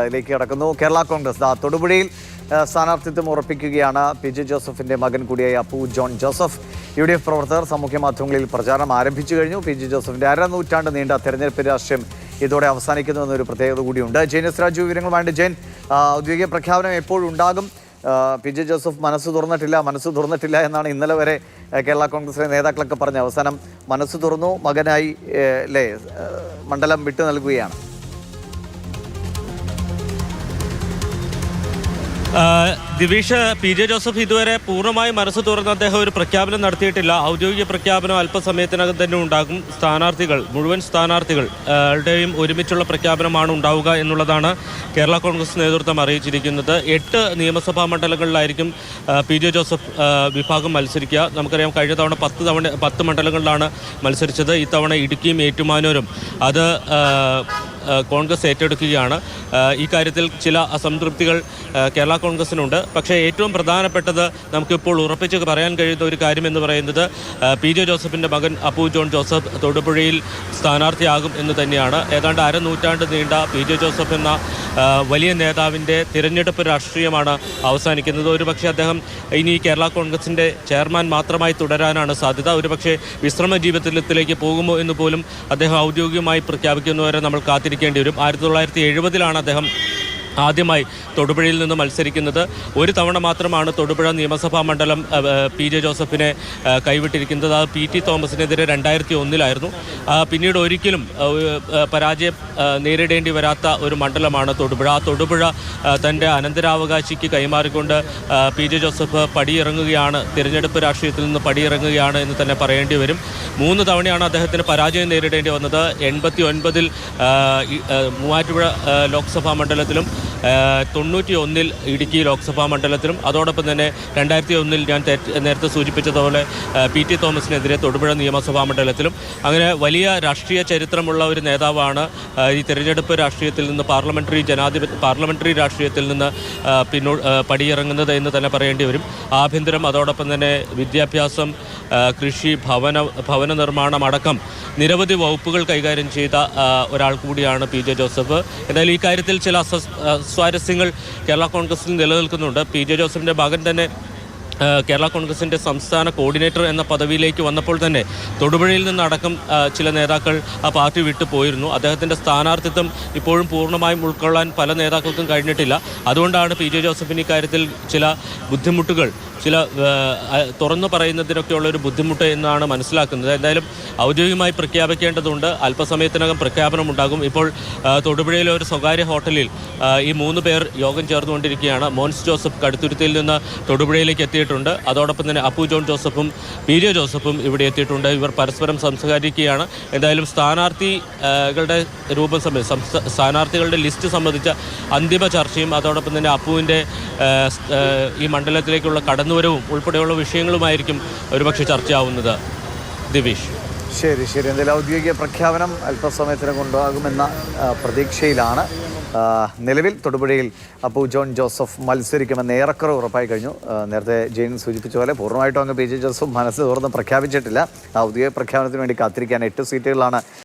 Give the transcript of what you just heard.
അതിലേക്ക് കടക്കുന്നു. കേരള കോൺഗ്രസ് തൊടുപുഴയിൽ സ്ഥാനാർത്ഥിത്വം ഉറപ്പിക്കുകയാണ്. PJ ജോസഫിന്റെ മകൻ കൂടിയായ അപ്പു ജോൺ ജോസഫ്. UDF പ്രവർത്തകർ സാമൂഹ്യ മാധ്യമങ്ങളിൽ പ്രചാരണം ആരംഭിച്ചു കഴിഞ്ഞു. PJ ജോസഫിന്റെ അരനൂറ്റാണ്ട് നീണ്ട തെരഞ്ഞെടുപ്പ് രാഷ്ട്രീയം ഇതോടെ അവസാനിക്കുന്നുവെന്നൊരു പ്രത്യേകത കൂടിയുണ്ട്. ജെയിൻ എസ് രാജു വിവരങ്ങളുമായിട്ട്. ജെയിൻ, ഔദ്യോഗിക പ്രഖ്യാപനം എപ്പോഴുണ്ടാകും? PJ ജോസഫ് മനസ്സ് തുറന്നിട്ടില്ല എന്നാണ് ഇന്നലെ വരെ കേരള കോൺഗ്രസിലെ നേതാക്കളൊക്കെ പറഞ്ഞ്. അവസാനം മനസ്സ് തുറന്നു, മകനായി മണ്ഡലം വിട്ടു നൽകുകയാണ്. ദിവിഷ്, PJ ജോസഫ് ഇതുവരെ പൂർണ്ണമായി മനസ്സ് തുറന്ന് അദ്ദേഹം ഒരു പ്രഖ്യാപനം നടത്തിയിട്ടില്ല. ഔദ്യോഗിക പ്രഖ്യാപനം അല്പസമയത്തിനകം തന്നെ ഉണ്ടാകും. മുഴുവൻ സ്ഥാനാർത്ഥികളുടെയും ഒരുമിച്ചുള്ള പ്രഖ്യാപനമാണ് ഉണ്ടാവുക എന്നുള്ളതാണ് കേരള കോൺഗ്രസ് നേതൃത്വം അറിയിച്ചിരിക്കുന്നത്. 8 നിയമസഭാ മണ്ഡലങ്ങളിലായിരിക്കും PJ ജോസഫ് വിഭാഗം മത്സരിക്കുക. നമുക്കറിയാം, കഴിഞ്ഞ തവണ 10 മണ്ഡലങ്ങളിലാണ് മത്സരിച്ചത്. ഇത്തവണ ഇടുക്കിയും ഏറ്റുമാനൂരും അത് കോൺഗ്രസ് ഏറ്റെടുക്കുകയാണ്. ഈ കാര്യത്തിൽ ചില അസംതൃപ്തികൾ കേരള കോൺഗ്രസിനുണ്ട്. പക്ഷേ ഏറ്റവും പ്രധാനപ്പെട്ടത് നമുക്കിപ്പോൾ ഉറപ്പിച്ച് പറയാൻ കഴിയുന്ന ഒരു കാര്യം എന്ന് പറയുന്നത് PJ ജോസഫിൻ്റെ മകൻ അപ്പു ജോൺ ജോസഫ് തൊടുപുഴയിൽ സ്ഥാനാർത്ഥിയാകും എന്ന് തന്നെയാണ്. ഏതാണ്ട് അരനൂറ്റാണ്ട് നീണ്ട PJ ജോസഫ് എന്ന വലിയ നേതാവിൻ്റെ തിരഞ്ഞെടുപ്പ് രാഷ്ട്രീയമാണ് അവസാനിക്കുന്നത്. ഒരുപക്ഷെ അദ്ദേഹം ഇനി കേരള കോൺഗ്രസിൻ്റെ ചെയർമാൻ മാത്രമായി തുടരാനാണ് സാധ്യത. ഒരുപക്ഷെ വിശ്രമ ജീവിതത്തിലേക്ക് പോകുമോ എന്ന് പോലും അദ്ദേഹം ഔദ്യോഗികമായി പ്രഖ്യാപിക്കുന്നവരെ നമ്മൾ കാത്തിരിക്കേണ്ടി വരും. 1970-ലാണ് അദ്ദേഹം ആദ്യമായി തൊടുപുഴയിൽ നിന്ന് മത്സരിക്കുന്നത്. ഒരു തവണ മാത്രമാണ് തൊടുപുഴ നിയമസഭാ മണ്ഡലം PJ ജോസഫിനെ കൈവിട്ടിരിക്കുന്നത്. അത് PT തോമസിനെതിരെ 2001-ലായിരുന്നു. പിന്നീട് ഒരിക്കലും പരാജയം നേരിടേണ്ടി വരാത്ത ഒരു മണ്ഡലമാണ് തൊടുപുഴ. ആ തൊടുപുഴ തൻ്റെ അനന്തരാവകാശിക്ക് കൈമാറിക്കൊണ്ട് PJ ജോസഫ് പടിയിറങ്ങുകയാണ്, തിരഞ്ഞെടുപ്പ് രാഷ്ട്രീയത്തിൽ നിന്ന് പടിയിറങ്ങുകയാണ് എന്ന് തന്നെ പറയേണ്ടി വരും. 3 തവണയാണ് അദ്ദേഹത്തിന് പരാജയം നേരിടേണ്ടി വന്നത്. 89-ൽ മൂവാറ്റുപുഴ ലോക്സഭാ മണ്ഡലത്തിലും 91-ൽ ഇടുക്കി ലോക്സഭാ മണ്ഡലത്തിലും അതോടൊപ്പം തന്നെ 2001-ൽ ഞാൻ നേരത്തെ സൂചിപ്പിച്ചതുപോലെ PT തോമസിനെതിരെ തൊടുപുഴ നിയമസഭാ മണ്ഡലത്തിലും. അങ്ങനെ വലിയ രാഷ്ട്രീയ ചരിത്രമുള്ള ഒരു നേതാവാണ് ഈ തിരഞ്ഞെടുപ്പ് രാഷ്ട്രീയത്തിൽ നിന്ന് പാർലമെൻ്ററി രാഷ്ട്രീയത്തിൽ നിന്ന് പടിയിറങ്ങുന്നത് എന്ന് തന്നെ പറയേണ്ടി വരും. ആഭ്യന്തരം, അതോടൊപ്പം തന്നെ വിദ്യാഭ്യാസം, കൃഷി, ഭവന നിർമ്മാണം അടക്കം നിരവധി വകുപ്പുകൾ കൈകാര്യം ചെയ്ത ഒരാൾ കൂടിയാണ് PJ ജോസഫ്. എന്തായാലും ഈ കാര്യത്തിൽ ചില സ്വാരസ്യങ്ങൾ കേരള കോൺഗ്രസിൽ നിലനിൽക്കുന്നുണ്ട്. PJ ജോസഫിൻ്റെ മകൻ തന്നെ കേരള കോൺഗ്രസിൻ്റെ സംസ്ഥാന കോർഡിനേറ്റർ എന്ന പദവിയിലേക്ക് വന്നപ്പോൾ തന്നെ തൊടുപുഴയിൽ നിന്നടക്കം ചില നേതാക്കൾ ആ പാർട്ടി വിട്ടു പോയിരുന്നു. അദ്ദേഹത്തിൻ്റെ സ്ഥാനാർത്ഥിത്വം ഇപ്പോഴും പൂർണ്ണമായും ഉൾക്കൊള്ളാൻ പല നേതാക്കൾക്കും കഴിഞ്ഞിട്ടില്ല. അതുകൊണ്ടാണ് PJ ജോസഫിന് ഇക്കാര്യത്തിൽ ചില ബുദ്ധിമുട്ടുകൾ, ചില തുറന്നു പറയുന്നതിനൊക്കെയുള്ളൊരു ബുദ്ധിമുട്ട് എന്നാണ് മനസ്സിലാക്കുന്നത്. എന്തായാലും ഔദ്യോഗികമായി പ്രഖ്യാപിക്കേണ്ടതുണ്ട്. അല്പസമയത്തിനകം പ്രഖ്യാപനം ഉണ്ടാകും. ഇപ്പോൾ തൊടുപുഴയിലെ ഒരു സ്വകാര്യ ഹോട്ടലിൽ ഈ 3 പേർ യോഗം ചേർന്നുകൊണ്ടിരിക്കുകയാണ്. മോൻസ് ജോസഫ് കടുത്തുരുത്തിയിൽ നിന്ന് തൊടുപുഴയിലേക്ക് എത്തിയിട്ടുണ്ട്. അതോടൊപ്പം തന്നെ അപ്പു ജോൺ ജോസഫും PJ ജോസഫും ഇവിടെ എത്തിയിട്ടുണ്ട്. ഇവർ പരസ്പരം സംസാരിക്കുകയാണ്. എന്തായാലും സ്ഥാനാർത്ഥികളുടെ ലിസ്റ്റ് സംബന്ധിച്ച അന്തിമ ചർച്ചയും അതോടൊപ്പം തന്നെ അപ്പുവിൻ്റെ ഈ മണ്ഡലത്തിലേക്കുള്ള കടന്നുവരവും ഉൾപ്പെടെയുള്ള വിഷയങ്ങളുമായിരിക്കും ഒരുപക്ഷെ ചർച്ചയാവുന്നത്. ദിവിഷ്, ശരി. എന്തായാലും ഔദ്യോഗിക പ്രഖ്യാപനം അല്പസമയത്തിന് ഉണ്ടാകുമെന്ന പ്രതീക്ഷയിലാണ്. നിലവിൽ തൊടുപുഴയിൽ അപ്പു ജോൺ ജോസഫ് മത്സരിക്കുമെന്ന് ഏറെക്കുറെ ഉറപ്പായി കഴിഞ്ഞു. നേരത്തെ ജെയിൻ സൂചിപ്പിച്ച പോലെ പൂർണ്ണമായിട്ടും PJ ജോസഫ് മനസ്സ് തുറന്ന് പ്രഖ്യാപിച്ചിട്ടില്ല. ഔദ്യോഗിക പ്രഖ്യാപനത്തിന് വേണ്ടി കാത്തിരിക്കാൻ 8 സീറ്റുകളാണ്